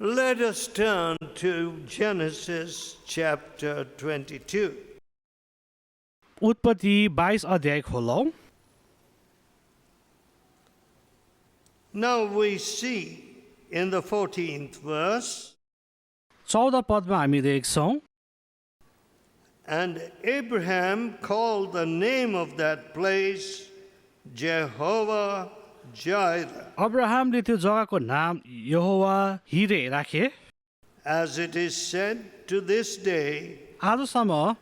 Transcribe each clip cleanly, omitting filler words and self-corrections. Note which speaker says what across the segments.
Speaker 1: Let us turn to Genesis chapter 22.
Speaker 2: उत्पत्ति 22 अध्याय खोलौं।
Speaker 1: Now we see in the 14th verse,
Speaker 2: 14 पदमा हामी देख्छौं,
Speaker 1: and Abraham called the name of that place Jehovah Jireh,
Speaker 2: अब्राहमले त्यो जग्गाको नाम यहोवा हिरे राखे।
Speaker 1: as it is said to this day,
Speaker 2: आजसम्म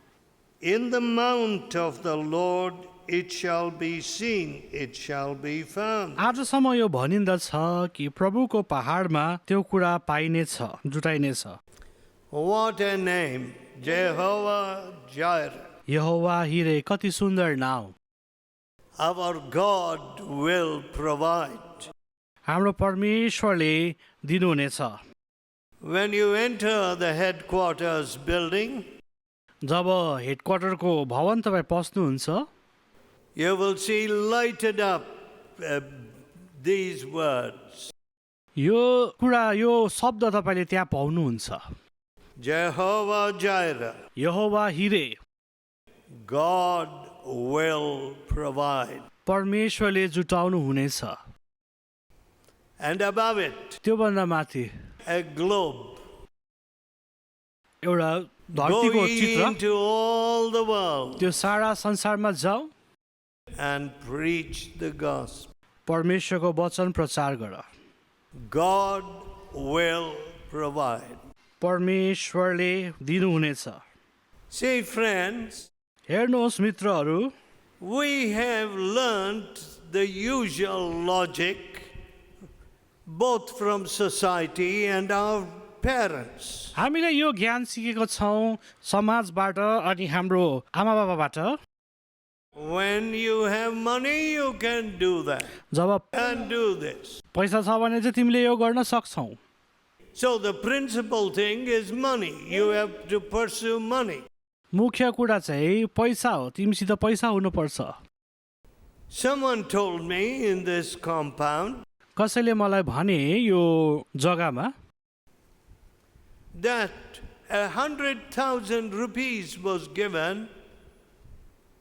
Speaker 1: in the mount of the Lord it shall be seen, it shall be found.
Speaker 2: आजसम्म यो भनिन्दछ कि प्रभुको पहाडमा त्यो कुरा पाइनेछ, जुटाइनेछ।
Speaker 1: What a name, Jehovah Jireh.
Speaker 2: यहोवा हिरे, कति सुन्दर नाम।
Speaker 1: Our God will provide.
Speaker 2: हाम्रो परमेश्वरले दिनुहुनेछ।
Speaker 1: When you enter the headquarters building,
Speaker 2: जब हेडक्वार्टरको भवन तपाईँ पस्नुहुन्छ,
Speaker 1: you will see lighted up these words.
Speaker 2: यो कुरा, यो शब्द तपाईँले त्यहाँ पाउनुहुन्छ।
Speaker 1: Jehovah Jireh,
Speaker 2: Jehovah Hire,
Speaker 1: God will provide.
Speaker 2: परमेश्वरले जुटाउनु हुनेछ।
Speaker 1: And above it,
Speaker 2: त्योभन्दा माथि
Speaker 1: a globe.
Speaker 2: एउटा
Speaker 1: Go
Speaker 2: धरतीको
Speaker 1: ye
Speaker 2: चित्र,
Speaker 1: into all the world
Speaker 2: त्यो सारा संसारमा जाऊ,
Speaker 1: and preach the gospel.
Speaker 2: परमेश्वरको वचन प्रचार गर।
Speaker 1: God will provide.
Speaker 2: परमेश्वरले दिनुहुनेछ।
Speaker 1: See, friends,
Speaker 2: हेर्नुहोस् मित्रहरू,
Speaker 1: we have learned the usual logic both from society and our parents.
Speaker 2: हामीले यो ज्ञान सिकेको छौँ समाजबाट अनि हाम्रो आमा बाबाबाट।
Speaker 1: When you have money, you can do that
Speaker 2: job
Speaker 1: and do this.
Speaker 2: पैसा छ भने चाहिँ तिमीले यो गर्न सक्छौ।
Speaker 1: So the principal thing is money. You have to pursue money.
Speaker 2: मुख्य कुरा चाहिँ पैसा हो, तिमीसित पैसा हुनुपर्छ।
Speaker 1: Someone told me in this compound
Speaker 2: कसैले मलाई भने यो जग्गामा
Speaker 1: that 100,000 rupees was given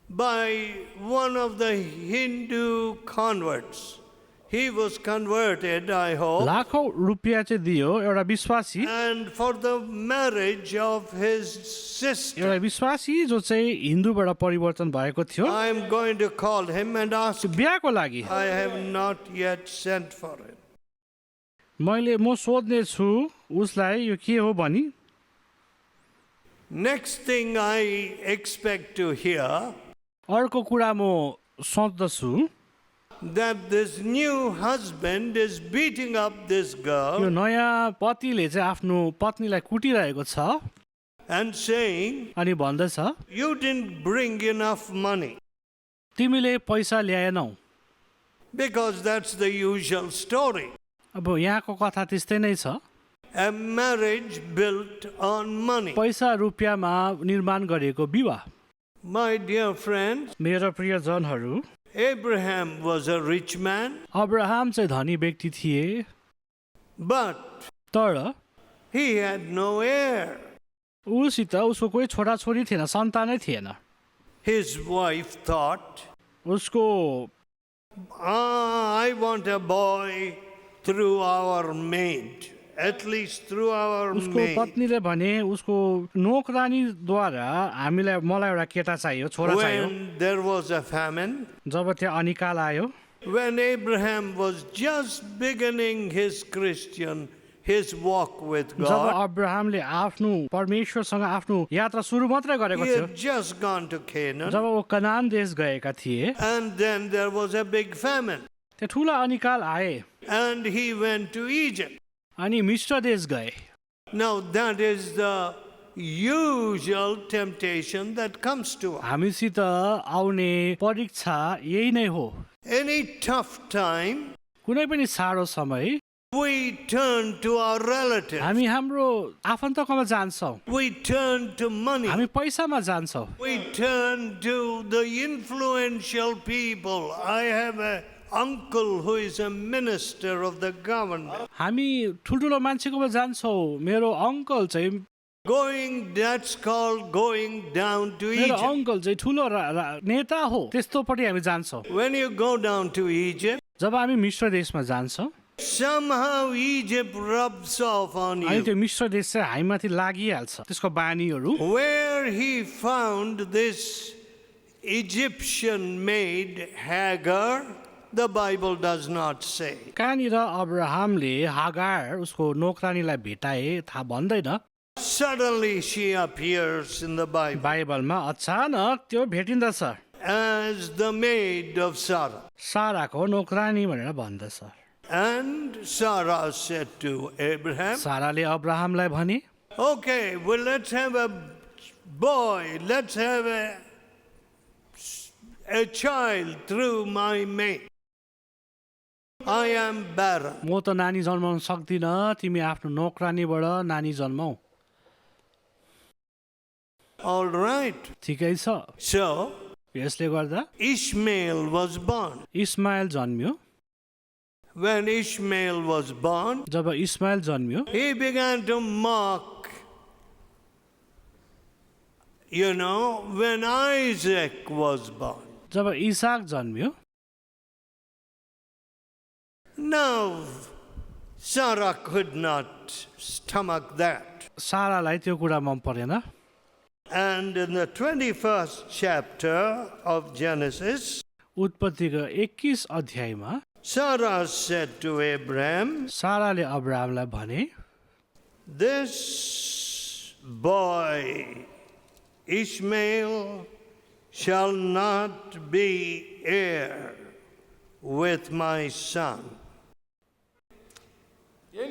Speaker 1: by one of the Hindu converts. He was converted, I hope,
Speaker 2: लाखौं रुपियाँ चाहिँ दियो एउटा विश्वासी,
Speaker 1: and for the marriage of his sister.
Speaker 2: एउटा विश्वासी जो चाहिँ हिन्दूबाट परिवर्तन भएको थियो,
Speaker 1: I am going to call him and ask him.
Speaker 2: बिहाको लागि
Speaker 1: I have not yet sent for him.
Speaker 2: म सोध्ने छु उसलाई यो के हो भनी।
Speaker 1: Next thing I expect to hear
Speaker 2: अर्को कुरा म सोच्दछु,
Speaker 1: that this new husband is beating up this
Speaker 2: यो
Speaker 1: girl
Speaker 2: नयाँ पतिले चाहिँ आफ्नो पत्नीलाई कुटिरहेको छ
Speaker 1: and saying,
Speaker 2: अनि भन्दछ
Speaker 1: you didn't bring enough money.
Speaker 2: तिमीले पैसा ल्याएनौ।
Speaker 1: Because that's the usual story.
Speaker 2: अब यहाँको कथा त्यस्तै नै छ,
Speaker 1: A marriage built on money.
Speaker 2: पैसा रुपियाँमा निर्माण गरिएको विवाह।
Speaker 1: My dear friends,
Speaker 2: मेरो प्रियजनहरू,
Speaker 1: Abraham was a rich man,
Speaker 2: Abraham चाहिँ धनी व्यक्ति थिए,
Speaker 1: but
Speaker 2: तर
Speaker 1: he had no heir.
Speaker 2: उसित उसको कोही छोराछोरी थिएन, सन्तानै थिएन।
Speaker 1: His wife thought,
Speaker 2: उसको
Speaker 1: I want a boy through our maid, at least through our
Speaker 2: उसको
Speaker 1: maid.
Speaker 2: पत्नीले भने उसको नोकरानीद्वारा मलाई एउटा केटा चाहियो, छोरा चाहियो।
Speaker 1: When there was a famine,
Speaker 2: जब त्यहाँ अनिकाल आयो,
Speaker 1: when Abraham was just beginning his walk with
Speaker 2: job
Speaker 1: God,
Speaker 2: अब्राहमले आफ्नो परमेश्वरसँग आफ्नो यात्रा सुरु मात्रै गरेको
Speaker 1: he
Speaker 2: थियो,
Speaker 1: had just gone to Canaan,
Speaker 2: जब वो कनान देश गएका थिए,
Speaker 1: and then there was a big famine,
Speaker 2: त्यहाँ ठुला अनिकाल आए
Speaker 1: and he went to Egypt.
Speaker 2: अनि मिश्र देश गए।
Speaker 1: Now that is the usual temptation that comes to us.
Speaker 2: हामीसित आउने परीक्षा यही नै हो।
Speaker 1: Any tough time,
Speaker 2: कुनै पनि साह्रो समय
Speaker 1: we turn to our relatives.
Speaker 2: हामी हाम्रो आफन्तकोमा जान्छौँ,
Speaker 1: We turn to money.
Speaker 2: हामी पैसामा जान्छौँ,
Speaker 1: We turn to the influential people. I have a uncle who is a minister of the government.
Speaker 2: हामी ठुल्ठुलो मान्छेकोमा जान्छौँ मेरो अङ्कल चाहिँ
Speaker 1: That's called going down to
Speaker 2: मेरो
Speaker 1: Egypt.
Speaker 2: अङ्कल चाहिँ ठुलो नेता हो त्यस्तोपट्टि हामी जान्छौँ
Speaker 1: When you go down to Egypt,
Speaker 2: जब हामी मिश्र देशमा जान्छौँ
Speaker 1: somehow Egypt rubs off on
Speaker 2: अनि
Speaker 1: you.
Speaker 2: त्यो मिश्र देश चाहिँ हामीमाथि लागिहाल्छ त्यसको बानीहरू
Speaker 1: Where he found this Egyptian maid Hagar, the Bible does not say.
Speaker 2: कहाँनिर अब्राहमले हागार उसको नोकरानीलाई भेटाए थाहा भन्दैन
Speaker 1: Suddenly she appears in the Bible
Speaker 2: बाइबलमा अचानक त्यो भेटिन्दछ
Speaker 1: as the maid of Sarah.
Speaker 2: साराको नोकरानी भनेर भन्दछ
Speaker 1: And Sarah said to Abraham,
Speaker 2: साराले अब्राहमलाई भने
Speaker 1: okay, well, let's have a boy, let's have a child through my maid. I am barren.
Speaker 2: म त नानी जन्माउन सक्दिनँ तिमी आफ्नो नोकरानीबाट नानी जन्माऊ
Speaker 1: All right.
Speaker 2: ठिकै छ
Speaker 1: So
Speaker 2: यसले गर्दा
Speaker 1: Ishmael was born.
Speaker 2: इस्माइल जन्मियो
Speaker 1: When Ishmael was born,
Speaker 2: जब इस्माइल जन्मियो
Speaker 1: he began to mock. When Isaac was born.
Speaker 2: जब इसाक जन्मियो
Speaker 1: Now, Sarah could not stomach that.
Speaker 2: सारालाई त्यो कुरा मन परेन
Speaker 1: And in the 21st chapter of Genesis,
Speaker 2: उत्पत्तिको 21 अध्यायमा
Speaker 1: Sarah said to Abraham,
Speaker 2: साराले अब्राहमलाई भने
Speaker 1: this boy, Ishmael, shall not be heir with my son.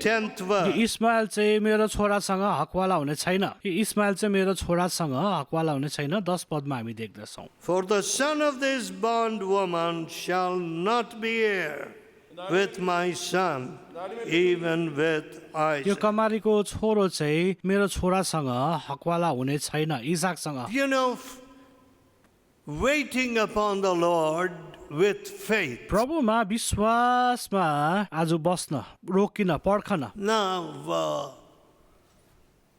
Speaker 1: 10th
Speaker 2: यो
Speaker 1: verse.
Speaker 2: इस्माइल चाहिँ मेरो छोरासँग हकवाला हुने छैन यो इस्माइल चाहिँ मेरो छोरासँग हकवाला हुने छैन 10 पदमा हामी देख्दछौँ
Speaker 1: For the son of this bondwoman shall not be heir with my son, even with
Speaker 2: यो
Speaker 1: Isaac.
Speaker 2: कमारीको छोरो चाहिँ मेरो छोरासँग हकवाला हुने छैन इसाकसँग
Speaker 1: Waiting upon the Lord with faith.
Speaker 2: प्रभुमा विश्वासमा आज बस्न रोकिन पर्खन
Speaker 1: Now,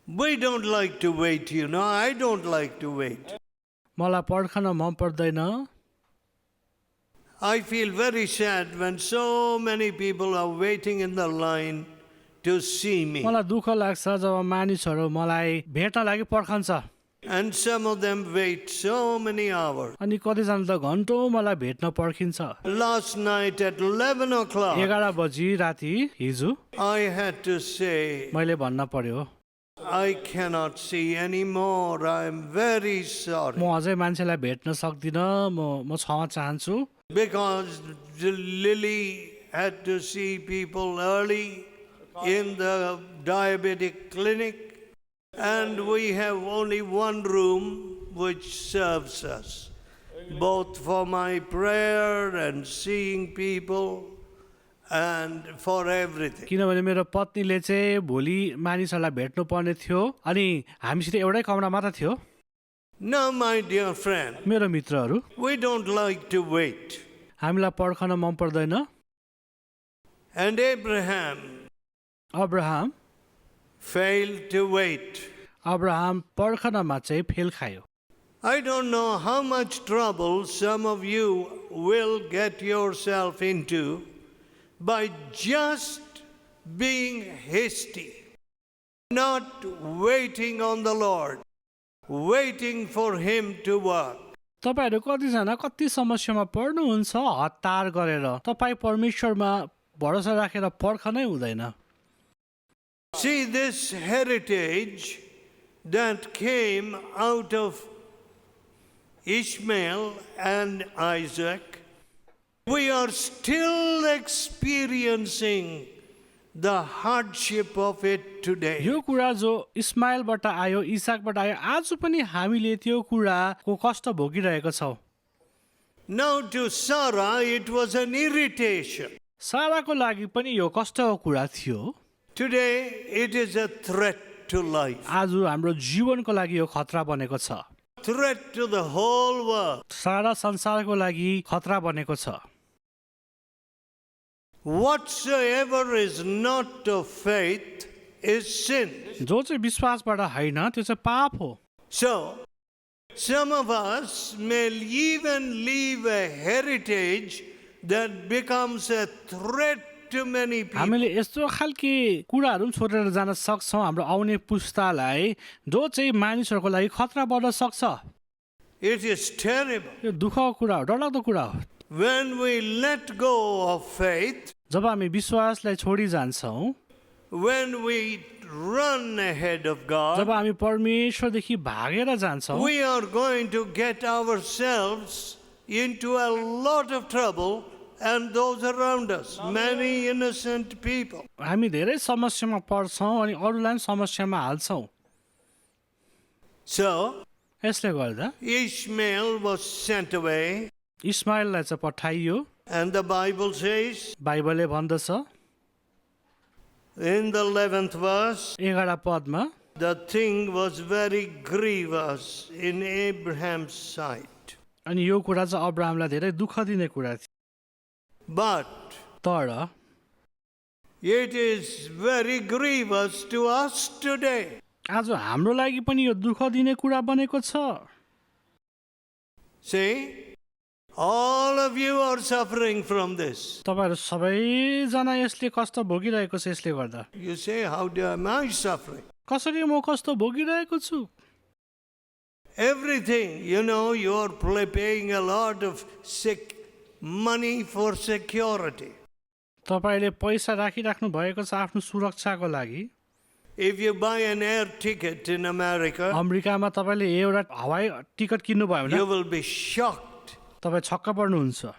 Speaker 1: we don't like to wait, I don't like to wait.
Speaker 2: मलाई पर्खन मन पर्दैन
Speaker 1: I feel very sad when so many people are waiting in the line to see me.
Speaker 2: मलाई दुःख लाग्छ जब मानिसहरू मलाई भेट्न लागि पर्खन्छ
Speaker 1: And some of them wait so many hours.
Speaker 2: अनि कतिजना त घन्टौँ मलाई भेट्न पर्खिन्छ
Speaker 1: Last night at 11 o'clock,
Speaker 2: 11 बजी राति हिजो
Speaker 1: I had to say,
Speaker 2: मैले भन्न पर्यो
Speaker 1: I cannot see anymore. I am very sorry.
Speaker 2: म अझै मान्छेलाई भेट्न सक्दिनँ म क्षमा चाहन्छु
Speaker 1: Because Lily had to see people early in the diabetic clinic. And we have only one room which serves us, both for my prayer and seeing people and for everything.
Speaker 2: किनभने मेरो पत्नीले चाहिँ भोलि मानिसहरूलाई भेट्नु पर्ने थियो अनि हामीसित एउटै कमरा मात्र थियो
Speaker 1: Now, my dear friend,
Speaker 2: मेरो मित्रहरू
Speaker 1: we don't like to wait.
Speaker 2: हामीलाई पर्खन मन पर्दैन
Speaker 1: And Abraham
Speaker 2: Abraham
Speaker 1: failed to wait.
Speaker 2: Abraham पर्खनमा चाहिँ फेल खायो
Speaker 1: I don't know how much trouble some of you will get yourself into by just being hasty, not waiting on the Lord, waiting for Him to work.
Speaker 2: तपाईहरू कतिजना कति समस्यामा पर्नुहुन्छ हतार गरेर तपाईँ परमेश्वरमा भरोसा राखेर पर्खनै हुँदैन
Speaker 1: See, this heritage that came out of Ishmael and Isaac, we are still experiencing the hardship of it today.
Speaker 2: यो कुरा जो इस्माइलबाट आयो इसाकबाट आयो आज पनि हामीले त्यो कुराको कष्ट भोगिरहेका छौँ
Speaker 1: Now to Sarah, it was an irritation.
Speaker 2: साराको लागि पनि यो कष्टको कुरा थियो
Speaker 1: Today, it is a threat to life,
Speaker 2: आज हाम्रो जीवनको लागि यो खतरा बनेको छ
Speaker 1: threat to the whole world.
Speaker 2: सारा संसारको लागि खतरा बनेको छ
Speaker 1: Whatsoever is not of faith is sin.
Speaker 2: जो चाहिँ विश्वासबाट होइन त्यो चाहिँ पाप हो।
Speaker 1: So, some of us may even leave a heritage that becomes a threat to many people.
Speaker 2: हामीले यस्तो खालके कुराहरू पनि छोडेर जान सक्छौँ हाम्रो आउने पुस्तालाई, जो चाहिँ मानिसहरूको लागि खतरा बन्न सक्छ।
Speaker 1: It is terrible.
Speaker 2: यो दुःखको कुरा हो, डरलाग्दो कुरा हो।
Speaker 1: When we let go of faith,
Speaker 2: जब हामी विश्वासलाई छोडी जान्छौँ,
Speaker 1: when we run ahead of God,
Speaker 2: जब हामी परमेश्वरदेखि भागेर जान्छौँ,
Speaker 1: we are going to get ourselves into a lot of trouble and those around us, many innocent people.
Speaker 2: हामी धेरै समस्यामा पर्छौँ अनि अरूलाई पनि समस्यामा हाल्छौँ।
Speaker 1: So,
Speaker 2: यसले गर्दा
Speaker 1: Ishmael was sent away,
Speaker 2: इस्माइललाई चाहिँ पठाइयो।
Speaker 1: and the Bible says
Speaker 2: बाइबलले भन्दछ
Speaker 1: in the 11th verse,
Speaker 2: 11 पदमा,
Speaker 1: the thing was very grievous in Abraham's sight.
Speaker 2: अनि यो कुरा चाहिँ अब्राहमलाई धेरै दुःख दिने कुरा थियो।
Speaker 1: But
Speaker 2: तर
Speaker 1: it is very grievous to us today.
Speaker 2: आज हाम्रो लागि पनि यो दुःख दिने कुरा बनेको छ।
Speaker 1: See, all of you are suffering from this.
Speaker 2: तपाईहरु सबैजना यसले कष्ट भोगिरहेको छ। यसले गर्दा
Speaker 1: You say, how am I suffering?
Speaker 2: कसरी म कष्ट भोगिरहेको छु?
Speaker 1: Everything, you are paying a lot of money for security.
Speaker 2: तपाईले पैसा राखिराख्नु भएको छ आफ्नो सुरक्षाको लागि।
Speaker 1: If you buy an air ticket in America,
Speaker 2: अमेरिकामा तपाईले एउटा हवाई टिकट किन्नु भयो भने
Speaker 1: you will be shocked.
Speaker 2: तपाई छक्क पर्नुहुन्छ।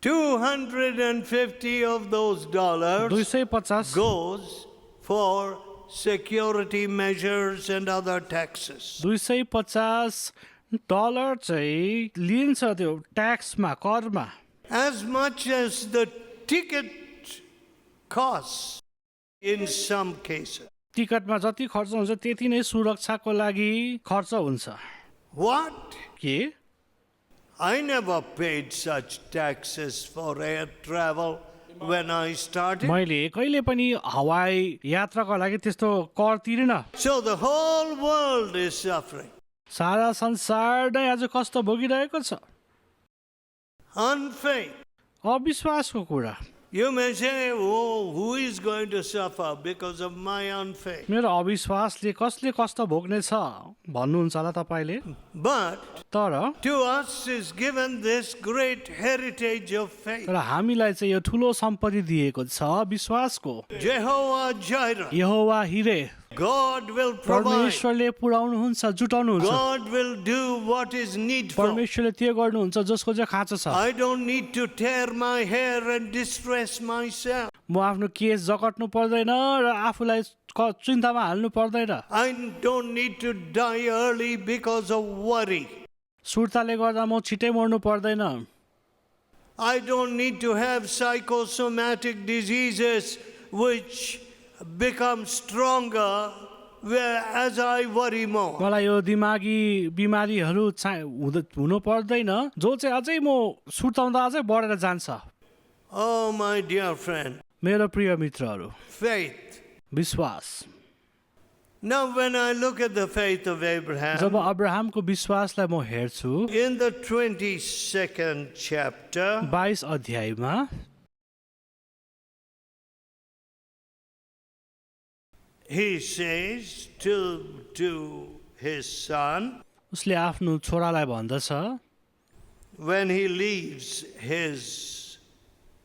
Speaker 1: 250 of those dollars
Speaker 2: 250
Speaker 1: goes for security measures and other taxes.
Speaker 2: $250 चाहिँ लिन्छ त्यो ट्याक्समा, करमा।
Speaker 1: As much as the ticket costs in some cases.
Speaker 2: टिकटमा जति खर्च हुन्छ त्यति नै सुरक्षाको लागि खर्च हुन्छ।
Speaker 1: What?
Speaker 2: के?
Speaker 1: I never paid such taxes for air travel when I started.
Speaker 2: मैले कहिले पनि हवाई यात्राको लागि त्यस्तो कर तिरिन।
Speaker 1: So the whole world is suffering.
Speaker 2: सारा संसार नै आज कष्ट भोगिरहेको छ।
Speaker 1: Unfaith.
Speaker 2: अविश्वासको कुरा।
Speaker 1: You may say, oh, who is going to suffer because of my unfaith?
Speaker 2: मेरो अविश्वासले कसले कष्ट भोग्ने छ भन्नुहुन्छ होला तपाईले।
Speaker 1: But
Speaker 2: तर
Speaker 1: to us is given this great heritage of faith.
Speaker 2: तर हामीलाई चाहिँ यो ठुलो सम्पत्ति दिएको छ विश्वासको।
Speaker 1: Jehovah Jireh.
Speaker 2: Jehovah Hire,
Speaker 1: God will provide.
Speaker 2: परमेश्वरले पुर्याउनुहुन्छ, जुटाउनुहुन्छ।
Speaker 1: God will do what is needful.
Speaker 2: परमेश्वरले त्यो गर्नुहुन्छ जसको चाहिँ खाँचो छ।
Speaker 1: I don't need to tear my hair and distress myself.
Speaker 2: म आफ्नो केस जकट्नु पर्दैन र आफूलाई चिन्तामा हाल्नु पर्दैन।
Speaker 1: I don't need to die early because of worry.
Speaker 2: सुर्ताले गर्दा म छिटै मर्नु पर्दैन।
Speaker 1: I don't need to have psychosomatic diseases which become stronger as I worry more.
Speaker 2: मलाई यो दिमागी बिमारीहरू हुनु पर्दैन जो चाहिँ अझै म सुर्ताउँदा अझै बढेर जान्छ।
Speaker 1: Oh, my dear friend,
Speaker 2: मेरो प्रिय मित्रहरू,
Speaker 1: faith.
Speaker 2: विश्वास।
Speaker 1: Now, when I look at the faith of Abraham,
Speaker 2: जब अब्राहमको विश्वासलाई म हेर्छु
Speaker 1: in the 22nd chapter,
Speaker 2: 22 अध्यायमा,
Speaker 1: he says to his son,
Speaker 2: उसले आफ्नो छोरालाई भन्दछ,
Speaker 1: when he leaves his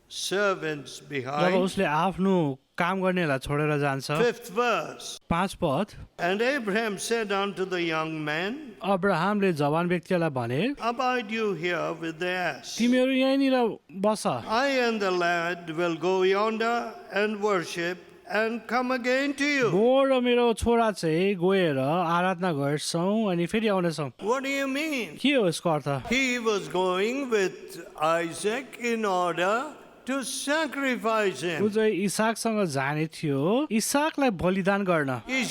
Speaker 1: servants
Speaker 2: job
Speaker 1: behind,
Speaker 2: उसले आफ्नो काम गर्नेलाई छोडेर जान्छ।
Speaker 1: 5th verse,
Speaker 2: 5 पद,
Speaker 1: and Abraham said unto the young man,
Speaker 2: अब्राहमले जवान व्यक्तिलाई भने,
Speaker 1: abide you here with the ass.
Speaker 2: तिमीहरू यहीँनिर बस,
Speaker 1: I and the lad will go yonder and worship and come again to you.
Speaker 2: म र मेरो छोरा चाहिँ गएर आराधना गर्छौँ अनि फेरि आउनेछौँ।
Speaker 1: What do you mean?
Speaker 2: के हो यसको अर्थ?
Speaker 1: He was going with Isaac in order to sacrifice
Speaker 2: ऊ
Speaker 1: him.
Speaker 2: चाहिँ इसाकसँग जाने थियो इसाकलाई बलिदान गर्न
Speaker 1: He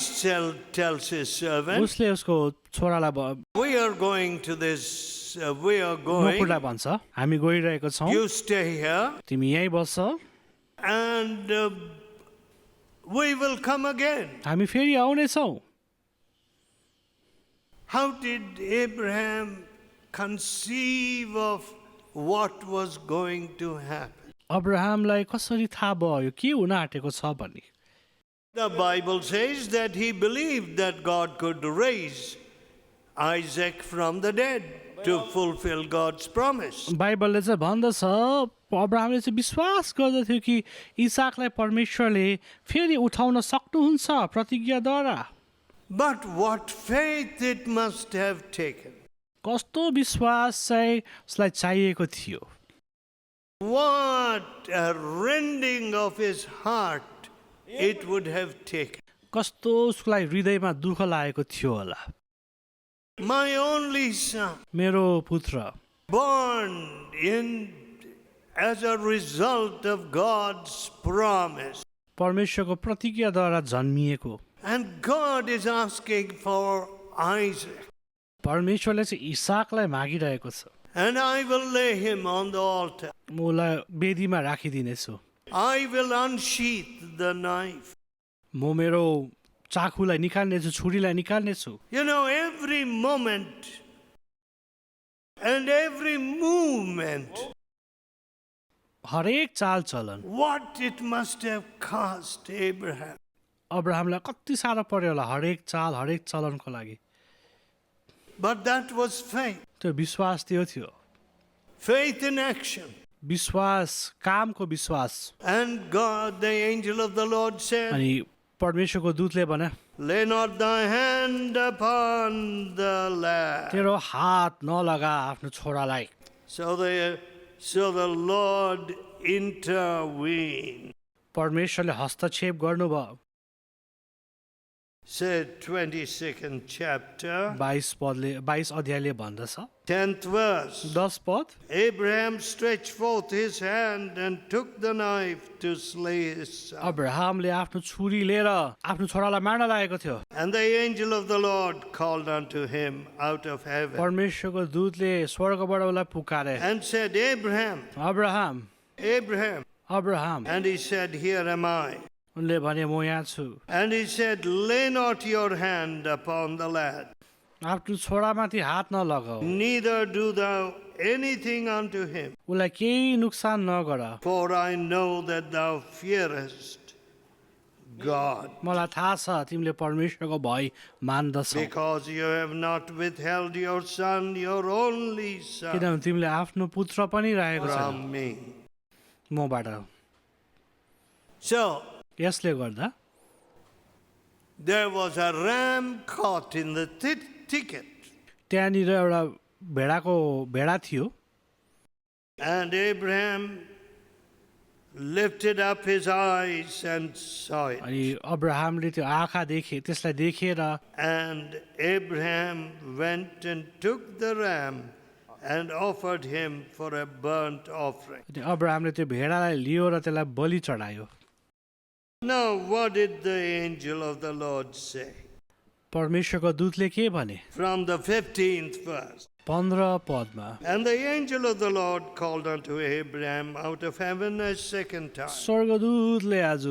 Speaker 1: tells his servant,
Speaker 2: उसले उसको छोरालाई
Speaker 1: we are going to this, we are going,
Speaker 2: नोकुरलाई भन्छ हामी गइरहेको छौँ
Speaker 1: you stay here
Speaker 2: तिमी यहीँ बस्छ
Speaker 1: and we will come again.
Speaker 2: हामी फेरि आउनेछौँ
Speaker 1: How did Abraham conceive of what was going to happen?
Speaker 2: अब्राहमलाई कसरी थाहा भयो यो के हुन आँटेको छ भन्ने
Speaker 1: The Bible says that he believed that God could raise Isaac from the dead to fulfill God's promise.
Speaker 2: बाइबलले चाहिँ भन्दछ अब्राहमले चाहिँ विश्वास गर्दथ्यो कि इसाकलाई परमेश्वरले फेरि उठाउन सक्नुहुन्छ प्रतिज्ञाद्वारा
Speaker 1: But what faith it must have taken.
Speaker 2: कस्तो विश्वास चाहिँ उसलाई चाहिएको थियो
Speaker 1: What a rending of his heart it would have taken.
Speaker 2: कस्तो उसलाई हृदयमा दुःख लागेको थियो होला
Speaker 1: My only son,
Speaker 2: मेरो पुत्र
Speaker 1: born in as a result of God's promise.
Speaker 2: परमेश्वरको प्रतिज्ञाद्वारा जन्मिएको
Speaker 1: And God is asking for Isaac.
Speaker 2: परमेश्वरले चाहिँ इसाकलाई मागिरहेको छ
Speaker 1: And I will lay him on the altar.
Speaker 2: म उसलाई वेदीमा राखिदिनेछु
Speaker 1: I will unsheath the knife.
Speaker 2: म मेरो चाकुलाई निकाल्नेछु छुरीलाई निकाल्नेछु
Speaker 1: You know, every moment and every movement,
Speaker 2: हरेक चाल चलन
Speaker 1: what it must have cost Abraham.
Speaker 2: अब्राहमलाई कति साह्रो पर्यो होला हरेक चाल हरेक चलनको लागि
Speaker 1: But that was faith.
Speaker 2: त्यो विश्वास त्यो थियो
Speaker 1: Faith in action.
Speaker 2: विश्वास कामको विश्वास
Speaker 1: And God, the angel of the Lord said,
Speaker 2: अनि परमेश्वरको दूतले भने
Speaker 1: lay not thy hand upon the lad.
Speaker 2: तेरो हात नलगा आफ्नो छोरालाई
Speaker 1: So the Lord intervened.
Speaker 2: परमेश्वरले हस्तक्षेप गर्नुभयो
Speaker 1: Said 22nd chapter,
Speaker 2: 22 अध्यायले भन्दछ
Speaker 1: 10th verse.
Speaker 2: 10 पद
Speaker 1: Abraham stretched forth his hand and took the knife to slay his son.
Speaker 2: अब्राहमले आफ्नो छुरी लिएर आफ्नो छोरालाई मार्न लागेको थियो
Speaker 1: And the angel of the Lord called unto him out of heaven
Speaker 2: परमेश्वरको दूतले स्वर्गबाट उसलाई पुकारे
Speaker 1: and said, Abraham,
Speaker 2: Abraham
Speaker 1: Abraham.
Speaker 2: Abraham
Speaker 1: And he said, Here am I.
Speaker 2: उनले भने म यहाँ छु
Speaker 1: And he said, Lay not your hand upon the lad,
Speaker 2: आफ्नो छोरामाथि हात नलगाऊ
Speaker 1: neither do thou anything unto him.
Speaker 2: उसलाई केही नुकसान नगर
Speaker 1: For I know that thou fearest God,
Speaker 2: मलाई थाहा छ तिमीले परमेश्वरको भय मान्दछौ
Speaker 1: because you have not withheld your son, your only son,
Speaker 2: किनभने तिमीले आफ्नो पुत्र पनि राखेको छैन
Speaker 1: from me.
Speaker 2: मबाट
Speaker 1: So
Speaker 2: यसले गर्दा
Speaker 1: there was a ram caught in the thicket,
Speaker 2: त्यहाँनिर एउटा भेडा थियो
Speaker 1: and Abraham lifted up his eyes and saw it.
Speaker 2: अनि अब्राहमले त्यो आँखा देखे त्यसलाई देखेर
Speaker 1: And Abraham went and took the ram and offered him for a burnt offering.
Speaker 2: अनि अब्राहमले त्यो भेडालाई लियो र त्यसलाई बलि चढायो
Speaker 1: Now, what did the angel of the Lord say?
Speaker 2: परमेश्वरको दूतले के भने
Speaker 1: From the 15th verse.
Speaker 2: 15 पदमा
Speaker 1: And the angel of the Lord called unto Abraham out of heaven a second time
Speaker 2: स्वर्गदूतले आज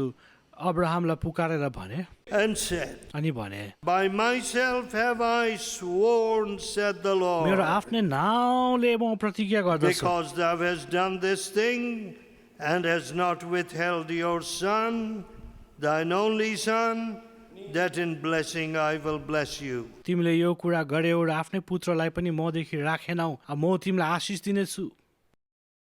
Speaker 2: अब्राहमलाई पुकारेर भने
Speaker 1: and said,
Speaker 2: अनि भने
Speaker 1: By myself have I sworn, said the
Speaker 2: मेरो
Speaker 1: Lord,
Speaker 2: आफ्नै नाउँले म प्रतिज्ञा गर्दछु
Speaker 1: because thou hast done this thing and hast not withheld your son, thine only son, that in blessing I will bless you.
Speaker 2: तिमीले यो कुरा गर्यौ र आफ्नै पुत्रलाई पनि मदेखि राखेनौ म तिमीलाई आशिष दिनेछु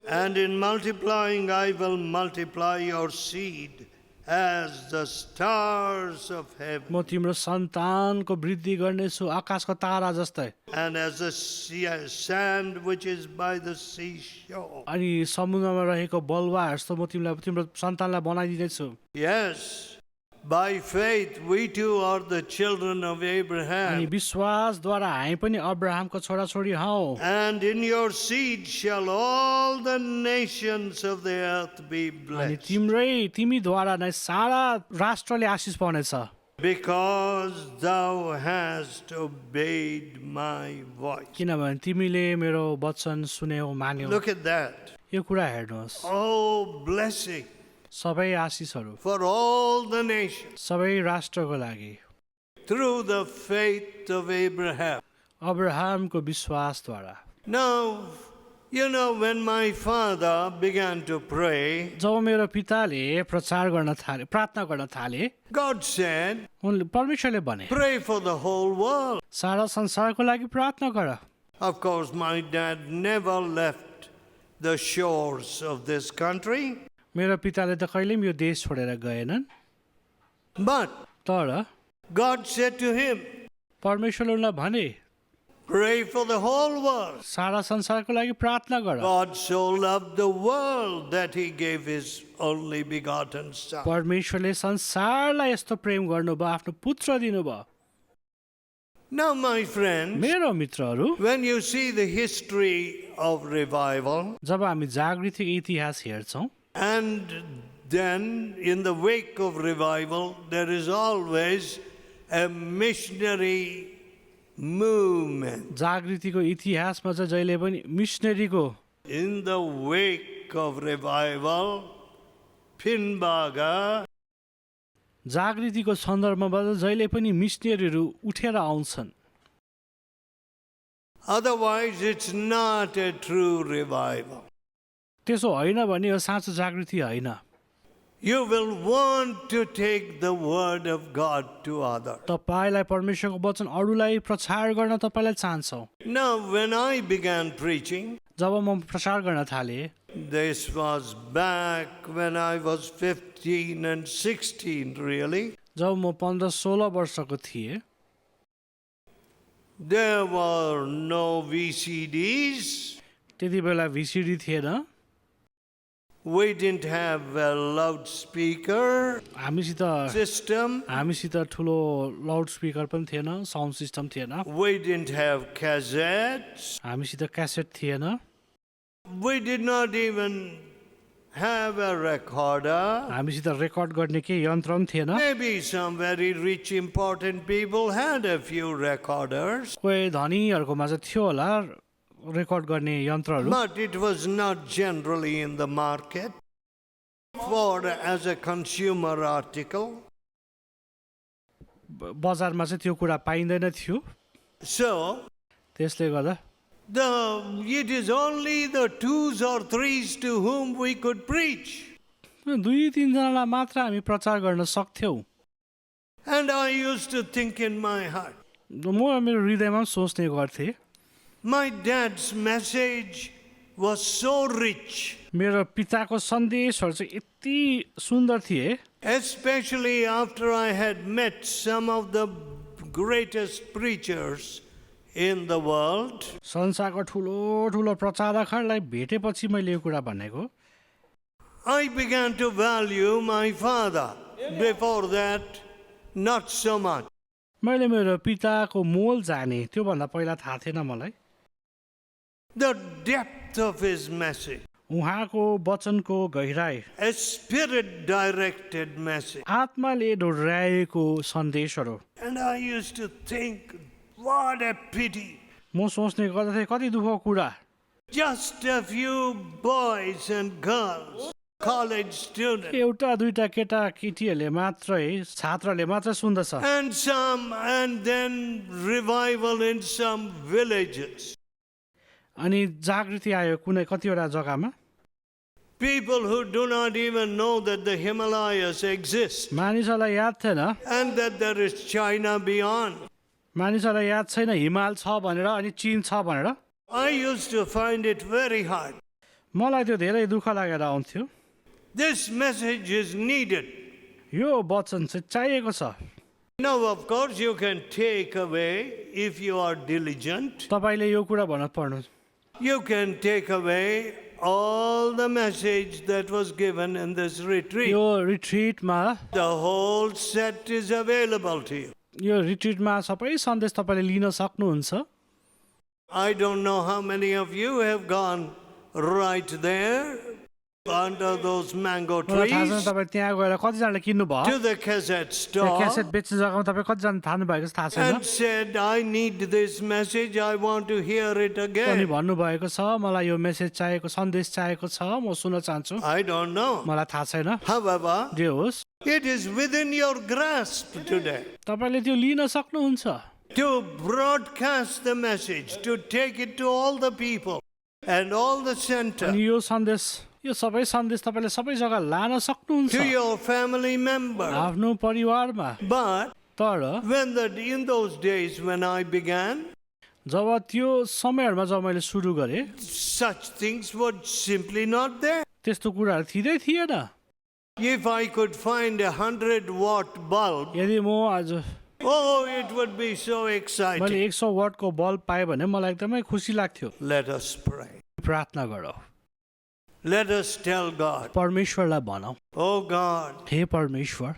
Speaker 1: And in multiplying I will multiply your seed as the stars of heaven
Speaker 2: म तिम्रो सन्तानको वृद्धि गर्नेछु आकाशको तारा जस्तै
Speaker 1: and as the sand which is by the seashore.
Speaker 2: अनि समुद्रमा रहेको बलुवा जस्तो म तिमीलाई तिम्रो सन्तानलाई बनाइदिनेछु
Speaker 1: Yes, By faith, we too are the children of
Speaker 2: अनि
Speaker 1: Abraham.
Speaker 2: विश्वासद्वारा हामी पनि अब्राहमको छोराछोरी हौ
Speaker 1: And in your seed shall all the nations of the earth be
Speaker 2: अनि
Speaker 1: blessed.
Speaker 2: तिमीद्वारा नै सारा राष्ट्रले आशिष पाउनेछ
Speaker 1: Because thou hast obeyed my voice.
Speaker 2: किनभने तिमीले मेरो वचन सुन्यौ मान्यौ
Speaker 1: Look at that.
Speaker 2: यो कुरा हेर्नुहोस्
Speaker 1: Oh, blessing
Speaker 2: सबै आशिषहरू
Speaker 1: for all the nations
Speaker 2: सबै राष्ट्रको लागि
Speaker 1: through the faith of Abraham.
Speaker 2: अब्राहमको विश्वासद्वारा
Speaker 1: Now, you know, when my father began to pray,
Speaker 2: जब मेरो पिताले प्रचार गर्न थाले प्रार्थना गर्न थाले
Speaker 1: God said,
Speaker 2: उनले परमेश्वरले भने
Speaker 1: pray for the whole world.
Speaker 2: सारा संसारको लागि प्रार्थना गर
Speaker 1: Of course, my dad never left the shores of this country,
Speaker 2: मेरो पिताले त कहिले पनि यो देश छोडेर गएनन्
Speaker 1: but
Speaker 2: तर
Speaker 1: God said to him,
Speaker 2: परमेश्वरले उनलाई भने
Speaker 1: pray for the whole world.
Speaker 2: सारा संसारको लागि प्रार्थना गर
Speaker 1: God so loved the world that he gave his only begotten son.
Speaker 2: परमेश्वरले संसारलाई यस्तो प्रेम गर्नुभयो आफ्नो पुत्र दिनुभयो
Speaker 1: Now, my friends,
Speaker 2: मेरो मित्रहरू
Speaker 1: when you see the history of revival,
Speaker 2: जब हामी जागृतिको इतिहास हेर्छौँ
Speaker 1: and then in the wake of revival, there is always a missionary movement.
Speaker 2: जागृतिको इतिहासमा चाहिँ जहिले पनि मिसनरीको
Speaker 1: In the wake of revival, Pinbaga
Speaker 2: जागृतिको सन्दर्भमा जहिले पनि मिसनरीहरू उठेर आउँछन्
Speaker 1: otherwise, it's not a true revival.
Speaker 2: त्यसो होइन भने यो साँचो जागृति होइन
Speaker 1: You will want to take the word of God to others.
Speaker 2: तपाईँलाई परमेश्वरको वचन अरूलाई प्रचार गर्न तपाईँलाई चाहन्छौ
Speaker 1: Now, when I began preaching,
Speaker 2: जब म प्रचार गर्न थालेँ
Speaker 1: this was back when I was 15 and 16, really.
Speaker 2: जब म 15-16 वर्षको थिएँ
Speaker 1: There were no VCDs.
Speaker 2: त्यति बेला भिसिडी थिएन
Speaker 1: We didn't have a loudspeaker
Speaker 2: हामीसित
Speaker 1: system.
Speaker 2: ठुलो लाउड स्पिकर पनि थिएन साउन्ड सिस्टम थिएन
Speaker 1: We didn't have cassettes.
Speaker 2: हामीसित क्यासेट थिएन
Speaker 1: We did not even have a recorder.
Speaker 2: हामीसित रेकर्ड गर्ने केही यन्त्र पनि थिएन
Speaker 1: Maybe some very rich, important people had a few recorders,
Speaker 2: कोही धनीहरूकोमा चाहिँ थियो होला रेकर्ड गर्ने यन्त्रहरू
Speaker 1: but it was not generally in the market for as a consumer article.
Speaker 2: बजारमा चाहिँ त्यो कुरा पाइँदैन थियो
Speaker 1: So,
Speaker 2: त्यसले गर्दा
Speaker 1: it is only the twos or threes to whom we could preach.
Speaker 2: 2-3 जनालाई मात्र हामी प्रचार गर्न सक्थ्यौँ
Speaker 1: And I used to think in my heart,
Speaker 2: म मेरो हृदयमा पनि सोच्ने गर्थेँ
Speaker 1: my dad's message was so rich,
Speaker 2: मेरो पिताको सन्देशहरू चाहिँ यति सुन्दर थिए
Speaker 1: especially after I had met some of the greatest preachers in the world.
Speaker 2: संसारको ठुलो ठुलो प्रचारकहरूलाई भेटेपछि मैले यो कुरा भनेको
Speaker 1: I began to value my father. Before that, not so much.
Speaker 2: मैले मेरो पिताको मोल जाने त्योभन्दा पहिला थाहा थिएन मलाई
Speaker 1: The depth of his message,
Speaker 2: उहाँको वचनको गहिराई
Speaker 1: a spirit-directed message.
Speaker 2: आत्माले डोर्याएको सन्देशहरू
Speaker 1: And I used to think, what a pity.
Speaker 2: म सोच्ने गर्दथेँ कति दुःखको कुरा
Speaker 1: Just a few boys and girls, college students,
Speaker 2: एउटा दुईटा केटा केटीहरूले मात्रै छात्रले मात्र सुन्दछ
Speaker 1: and then revival in some villages.
Speaker 2: अनि जागृति आयो कुनै कतिवटा जग्गामा
Speaker 1: People who do not even know that the Himalayas exist
Speaker 2: मानिसहरूलाई याद थिएन
Speaker 1: and that there is China beyond.
Speaker 2: मानिसहरूलाई याद छैन हिमाल छ भनेर अनि चीन छ भनेर
Speaker 1: I used to find it very hard.
Speaker 2: मलाई त्यो धेरै दुःख लागेर आउँथ्यो
Speaker 1: This message is needed.
Speaker 2: यो वचन चाहिँ चाहिएको छ
Speaker 1: Now, of course, you can take away if you are diligent.
Speaker 2: तपाईँले यो कुरा भन्न पर्नु
Speaker 1: You can take away all the message that was given in this retreat.
Speaker 2: यो रिट्रिटमा
Speaker 1: The whole set is available to you.
Speaker 2: यो रिट्रिटमा सबै सन्देश तपाईँले लिन सक्नुहुन्छ।
Speaker 1: I don't know how many of you have gone right there under those mango
Speaker 2: मलाई थाहा छैन
Speaker 1: trees
Speaker 2: तपाईँ त्यहाँ गएर कतिजनाले किन्नु भयो,
Speaker 1: to the cassette
Speaker 2: त्यो
Speaker 1: store
Speaker 2: क्यासेट बेच्ने जग्गामा तपाईँ कतिजना थाहा भएको छ थाहा छैन।
Speaker 1: and said, I need this message, I want to hear it
Speaker 2: अनि
Speaker 1: again.
Speaker 2: भन्नुभएको छ मलाई यो मेसेज चाहिएको, सन्देश चाहिएको छ, म सुन्न चाहन्छु।
Speaker 1: I don't know.
Speaker 2: मलाई थाहा छैन।
Speaker 1: However,
Speaker 2: जे होस्,
Speaker 1: it is within your grasp today
Speaker 2: तपाईँले त्यो लिन सक्नुहुन्छ,
Speaker 1: to broadcast the message, to take it to all the people and all the center,
Speaker 2: अनि यो सन्देश, यो सबै सन्देश तपाईँले सबै जग्गा लान सक्नुहुन्छ
Speaker 1: to your family member.
Speaker 2: आफ्नो परिवारमा।
Speaker 1: But
Speaker 2: तर
Speaker 1: in those days when I began,
Speaker 2: जब त्यो समयहरूमा जब मैले सुरु गरेँ,
Speaker 1: such things were simply not there.
Speaker 2: त्यस्तो कुराहरू थिँदै थिएन।
Speaker 1: If I could find 100-watt bulb,
Speaker 2: यदि म आज
Speaker 1: oh, it would be so
Speaker 2: मैले
Speaker 1: exciting.
Speaker 2: 100 वाटको बल्ब पाएँ भने मलाई एकदमै खुसी लाग्थ्यो।
Speaker 1: Let us pray.
Speaker 2: प्रार्थना गरौँ,
Speaker 1: Let us tell God,
Speaker 2: परमेश्वरलाई भनौँ,
Speaker 1: oh God,
Speaker 2: हे परमेश्वर,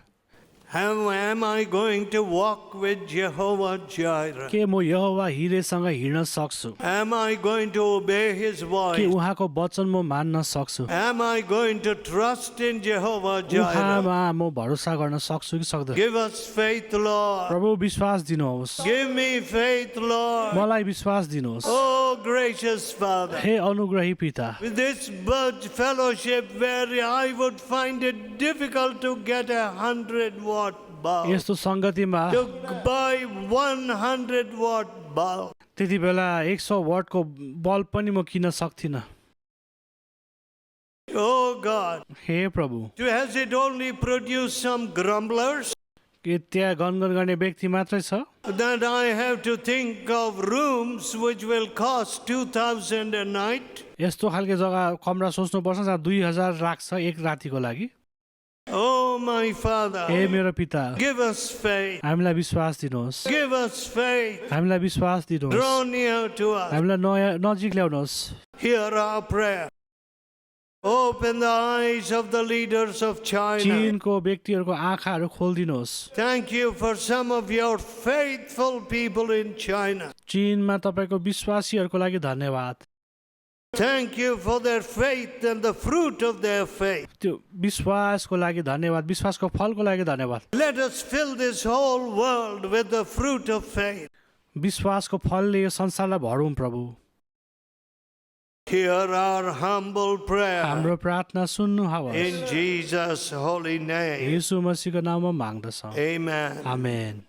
Speaker 1: how am I going to walk with Jehovah Jireh?
Speaker 2: के म यहोवा हिरेसँग हिँड्न सक्छु,
Speaker 1: Am I going to obey His
Speaker 2: के
Speaker 1: voice?
Speaker 2: उहाँको वचन म मान्न सक्छु,
Speaker 1: Am I going to trust in Jehovah Jireh?
Speaker 2: उहाँमा म भरोसा गर्न सक्छु कि सक्दैन।
Speaker 1: Give us faith, Lord.
Speaker 2: प्रभु विश्वास दिनुहोस्,
Speaker 1: Give me faith, Lord.
Speaker 2: मलाई विश्वास दिनुहोस्,
Speaker 1: Oh, gracious Father.
Speaker 2: हे अनुग्रही पिता।
Speaker 1: With this bird fellowship where I would find it difficult to get 100-watt bulb,
Speaker 2: यस्तो सङ्गतिमा
Speaker 1: to buy 100-watt bulb.
Speaker 2: त्यति बेला 100 वाटको बल्ब पनि म किन्न सक्थिनँ।
Speaker 1: Oh God,
Speaker 2: हे प्रभु,
Speaker 1: has it only produced some grumblers
Speaker 2: के त्यहाँ गनगन गर्ने व्यक्ति मात्रै छ
Speaker 1: that I have to think of rooms which will cost 2,000 a night?
Speaker 2: यस्तो खालको जग्गा कमरा सोच्नुपर्छ जहाँ 2000 लाग्छ एक रातिको लागि।
Speaker 1: Oh, my Father,
Speaker 2: हे मेरो पिता,
Speaker 1: give us faith.
Speaker 2: हामीलाई विश्वास दिनुहोस्,
Speaker 1: Give us faith.
Speaker 2: हामीलाई विश्वास दिनुहोस्,
Speaker 1: Draw near to us.
Speaker 2: हामीलाई नजिक ल्याउनुहोस्।
Speaker 1: Hear our prayer. Open the eyes of the leaders of China.
Speaker 2: चीनको व्यक्तिहरूको आँखाहरू खोलिदिनुहोस्।
Speaker 1: Thank you for some of your faithful people in China.
Speaker 2: चीनमा तपाईँको विश्वासीहरूको लागि धन्यवाद।
Speaker 1: Thank you for their faith and the fruit of their faith.
Speaker 2: त्यो विश्वासको लागि धन्यवाद, विश्वासको फलको लागि धन्यवाद।
Speaker 1: Let us fill this whole world with the fruit of faith.
Speaker 2: विश्वासको फलले यो संसारलाई भरौँ प्रभु।
Speaker 1: Hear our humble prayer.
Speaker 2: हाम्रो प्रार्थना सुन्नुहोस्,
Speaker 1: In Jesus' holy name.
Speaker 2: येशू मसीहको नाममा माग्दछौँ,
Speaker 1: Amen.
Speaker 2: आमेन।